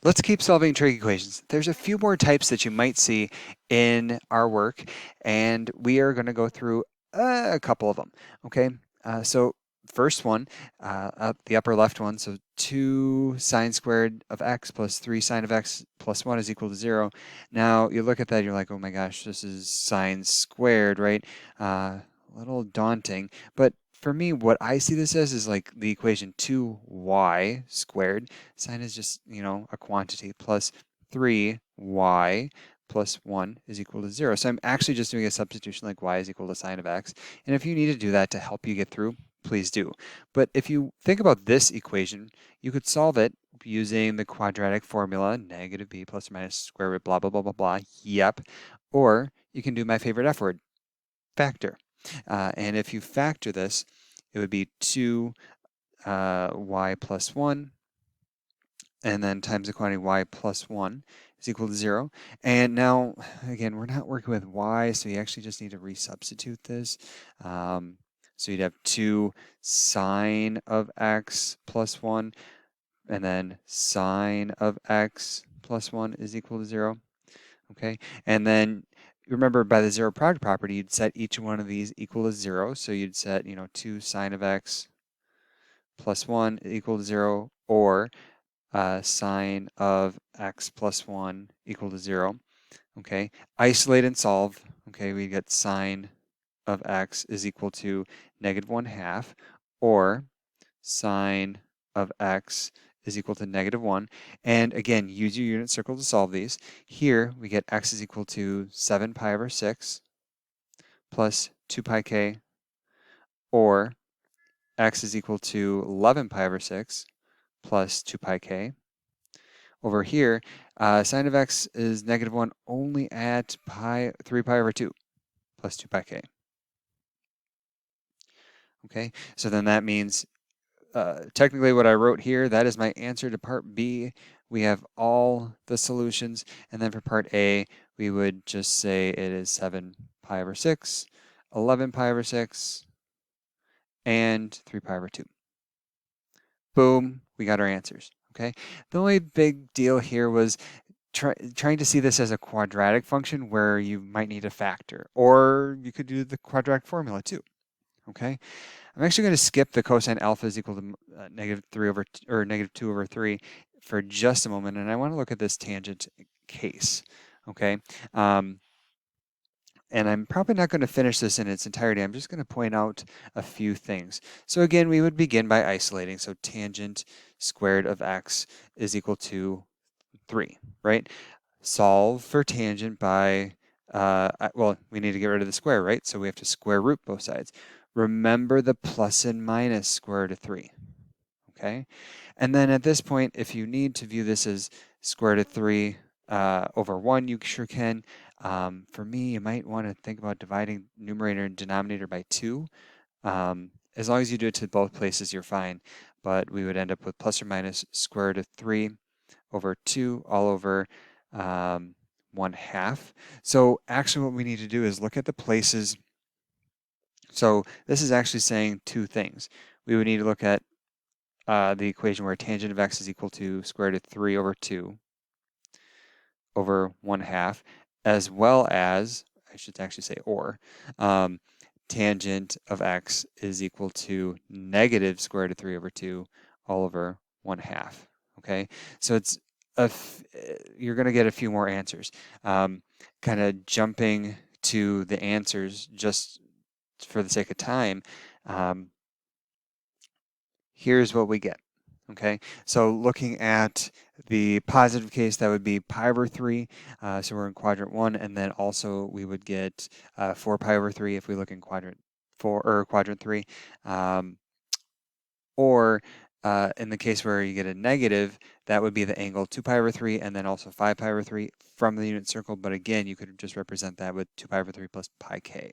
Let's keep solving trig equations. There's a few more types that you might see in our work, and we are going to go through a couple of them. Okay, so first one, up the upper left one, so 2 sine squared of x plus 3 sine of x plus 1 is equal to 0. Now you look at that, you're like, oh my gosh, this is sine squared, right? A little daunting, but for me, what I see this as is like the equation 2y squared. Sine is just, a quantity, plus 3y plus 1 is equal to 0. So I'm actually just doing a substitution like y is equal to sine of x. And if you need to do that to help you get through, please do. But if you think about this equation, you could solve it using the quadratic formula, negative b plus or minus square root blah, blah, blah, blah, blah. Yep. Or you can do my favorite F word, factor. And if you factor this, it would be 2 y plus 1, and then times the quantity y plus 1 is equal to 0. And now, again, we're not working with y, so you actually just need to resubstitute this. So you'd have 2 sine of x plus 1, and then sine of x plus 1 is equal to 0. Okay, and then remember by the zero product property, you'd set each one of these equal to 0. So you'd set, 2 sine of x plus 1 equal to 0, or sine of x plus 1 equal to 0. Okay, isolate and solve. Okay, we get sine of x is equal to negative 1/2, or sine of x is equal to negative 1. And again, use your unit circle to solve these. Here, we get x is equal to 7 pi over 6 plus 2 pi k, or x is equal to 11 pi over 6 plus 2 pi k. Over here, sine of x is negative 1 only at 3 pi over 2 plus 2 pi k. Okay, so then that means technically what I wrote here, that is my answer to part B. We have all the solutions, and then for part A, we would just say it is 7 pi over 6, 11 pi over 6, and 3 pi over 2. Boom, we got our answers, okay? The only big deal here was trying to see this as a quadratic function where you might need a factor, or you could do the quadratic formula too, okay? I'm actually going to skip the cosine alpha is equal to negative 3 over, or negative 2 over 3 for just a moment, and I want to look at this tangent case, okay? And I'm probably not going to finish this in its entirety. I'm just going to point out a few things. So again, we would begin by isolating. So tangent squared of x is equal to 3, right? Solve for tangent by, well, we need to get rid of the square, right? So we have to square root both sides. Remember the plus and minus square root of 3, okay? And then at this point, if you need to view this as square root of 3 over 1, you sure can. For me, you might want to think about dividing numerator and denominator by 2. As long as you do it to both places, you're fine. But we would end up with plus or minus square root of 3 over 2 all over 1/2. So actually what we need to do is look at the places. So this is actually saying two things. We would need to look at the equation where tangent of x is equal to square root of 3 over 2 over 1/2, as well as, I should actually say or, tangent of x is equal to negative square root of 3 over 2 all over 1/2. Okay, so it's you're going to get a few more answers. Kind of jumping to the answers just for the sake of time. Here's what we get. Okay, so looking at the positive case, that would be pi over 3. So we're in quadrant 1, and then also we would get 4 pi over 3 if we look in quadrant 4 or quadrant 3. Or in the case where you get a negative, that would be the angle 2 pi over 3, and then also 5 pi over 3 from the unit circle. But again, you could just represent that with 2 pi over 3 plus pi k.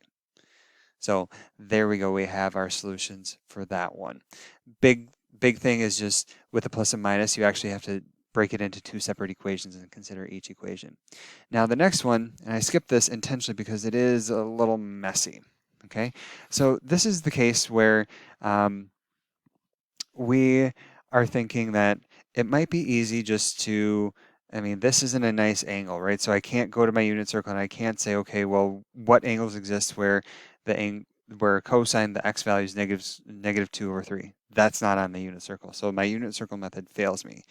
So there we go. We have our solutions for that one. Big thing is just with the plus and minus, you actually have to break it into two separate equations and consider each equation. Now the next one, and I skipped this intentionally because it is a little messy. Okay, so this is the case where we are thinking that it might be easy just to, I mean, this isn't a nice angle, right? So I can't go to my unit circle and I can't say, okay, well, what angles exist where where cosine the x value is negative 2 over 3. That's not on the unit circle. So my unit circle method fails me.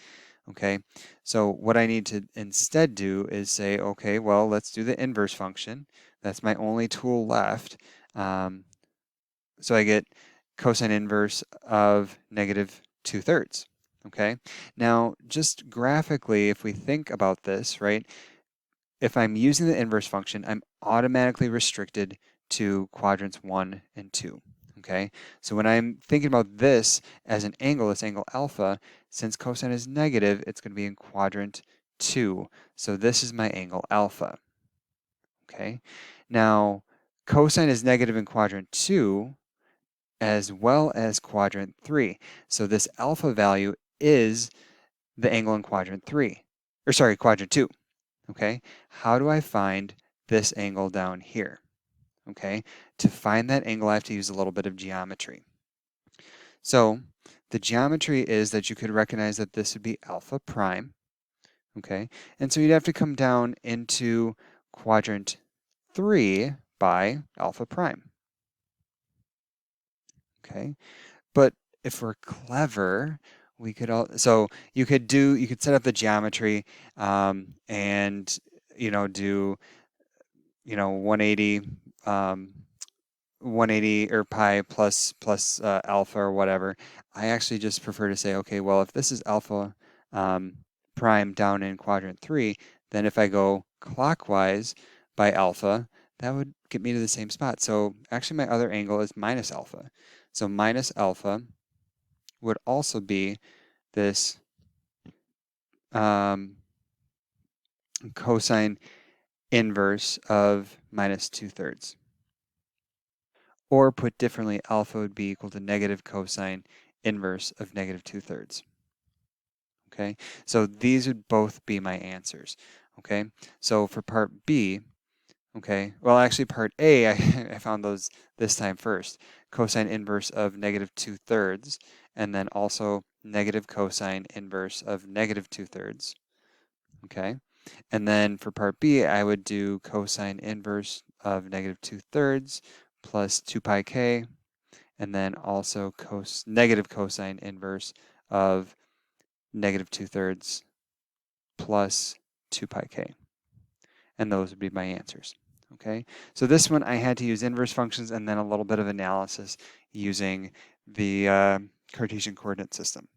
Okay, so what I need to instead do is say, okay, well, let's do the inverse function. That's my only tool left. So I get cosine inverse of negative 2/3. Okay, now just graphically, if we think about this, right, if I'm using the inverse function, I'm automatically restricted to quadrants 1 and 2. Okay, so when I'm thinking about this as an angle, this angle alpha, since cosine is negative, it's going to be in quadrant 2. So this is my angle alpha. Okay, now cosine is negative in quadrant 2 as well as quadrant 3. So this alpha value is the angle in quadrant 3, or sorry, quadrant 2. Okay, how do I find this angle down here? Okay, to find that angle, I have to use a little bit of geometry. So the geometry is that you could recognize that this would be alpha prime. Okay, and so you'd have to come down into quadrant 3 by alpha prime. Okay, but if we're clever, we could so you could set up the geometry and do 180 180 or pi plus alpha or whatever. I actually just prefer to say, okay, well, if this is alpha prime down in quadrant 3, then if I go clockwise by alpha, that would get me to the same spot. So actually my other angle is minus alpha. So minus alpha would also be this cosine inverse of minus 2/3. Or put differently, alpha would be equal to negative cosine inverse of negative 2/3. Okay, so these would both be my answers. Okay, so for part B, okay, well actually part A, I found those this time first. Cosine inverse of negative 2/3, and then also negative cosine inverse of negative 2/3. Okay, and then for part B, I would do cosine inverse of negative 2/3 plus 2 pi k, and then also negative cosine inverse of negative 2/3 plus 2 pi k. And those would be my answers. Okay, so this one I had to use inverse functions and then a little bit of analysis using the Cartesian coordinate system.